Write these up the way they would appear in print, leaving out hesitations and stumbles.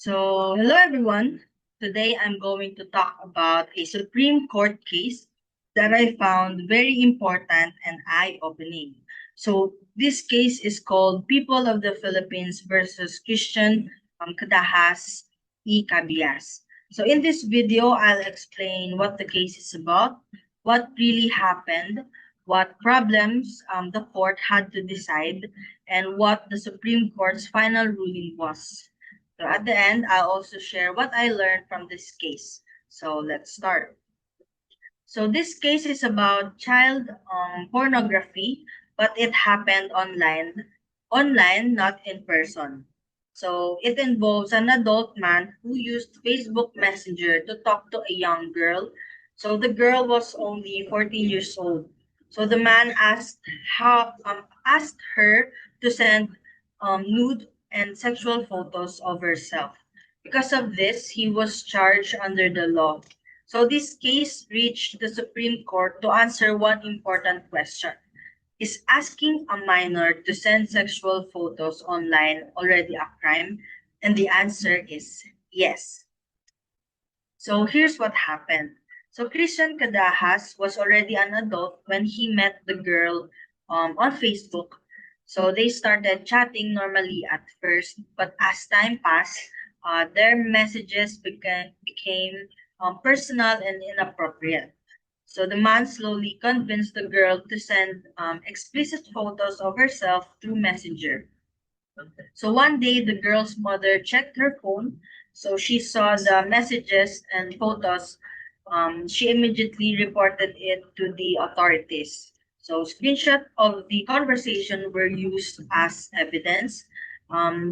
Hello everyone. Today I'm going to talk about a Supreme Court case that I found very important and eye-opening. This case is called People of the Philippines versus Christian Cadahas y Cabias. In this video, I'll explain what the case is about, what really happened, what problems the court had to decide, and what the Supreme Court's final ruling was. So at the end, I'll also share what I learned from this case. So let's start. So this case is about child pornography, but it happened online, not in person. So it involves an adult man who used Facebook Messenger to talk to a young girl. So the girl was only 14 years old. So the man asked her to send nude and sexual photos of herself. Because of this, he was charged under the law. So this case reached the Supreme Court to answer one important question. Is asking a minor to send sexual photos online already a crime? And the answer is yes. So here's what happened. So Christian Cadahas was already an adult when he met the girl on Facebook. So they started chatting normally at first, but as time passed, their messages became personal and inappropriate. So the man slowly convinced the girl to send explicit photos of herself through Messenger. So one day, the girl's mother checked her phone. So she saw the messages and photos. She immediately reported it to the authorities. So screenshot of the conversation were used as evidence.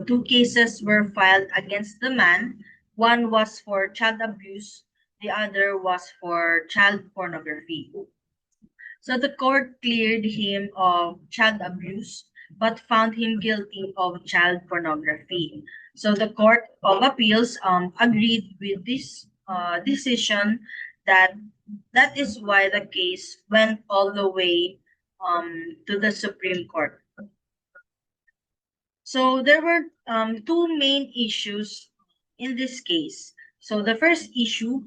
Two cases were filed against the man. One was for child abuse. The other was for child pornography. So the court cleared him of child abuse but found him guilty of child pornography. So the Court of Appeals agreed with this decision that that is why the case went all the way to the Supreme Court. So there were two main issues in this case. So the first issue,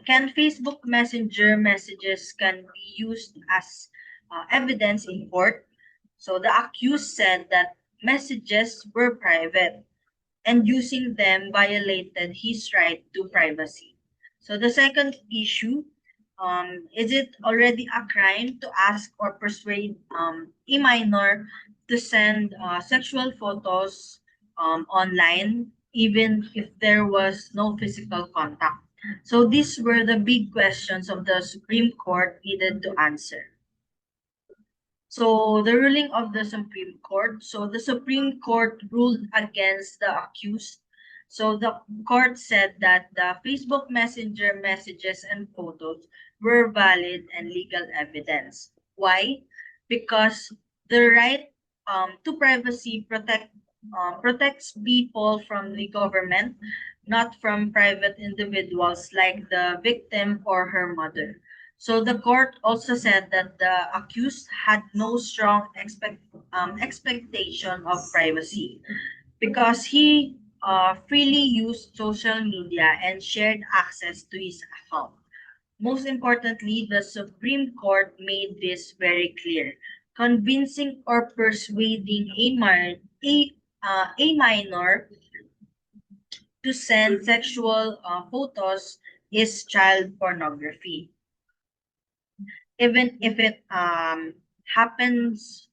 can Facebook Messenger messages can be used as evidence in court? So the accused said that messages were private and using them violated his right to privacy. So the second issue, is it already a crime to ask or persuade a minor to send sexual photos online, even if there was no physical contact? So these were the big questions of the Supreme Court needed to answer. So the ruling of the Supreme Court. So the Supreme Court ruled against the accused. So the court said that the Facebook Messenger messages and photos were valid and legal evidence. Why? Because the right to privacy protects people from the government, not from private individuals like the victim or her mother. So the court also said that the accused had no strong expectation of privacy because he freely used social media and shared access to his account. Most importantly, the Supreme Court made this very clear. Convincing or persuading a minor to send sexual photos is child pornography, even if it happens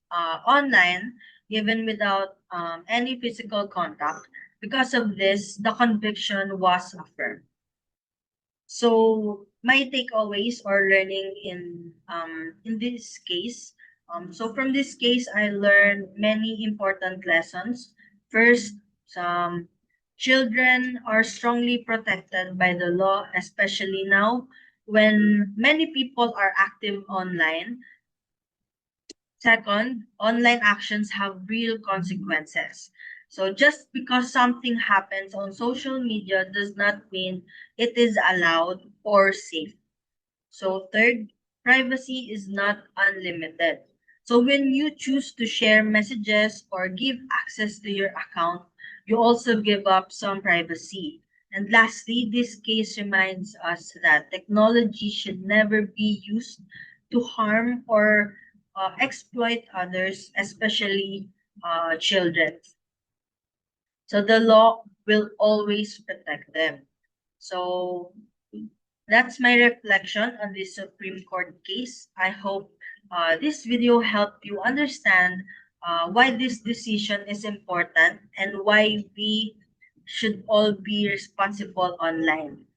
online, even without any physical contact. Because of this, the conviction was affirmed. So my takeaways or learning in this case. So from this case, I learned many important lessons. First, some children are strongly protected by the law, especially now when many people are active online. Second, online actions have real consequences. So just because something happens on social media does not mean it is allowed or safe. So third, privacy is not unlimited. So when you choose to share messages or give access to your account, you also give up some privacy. And lastly, this case reminds us that technology should never be used to harm or exploit others, especially children. So the law will always protect them. So that's my reflection on this Supreme Court case. I hope this video helped you understand why this decision is important and why we should all be responsible online.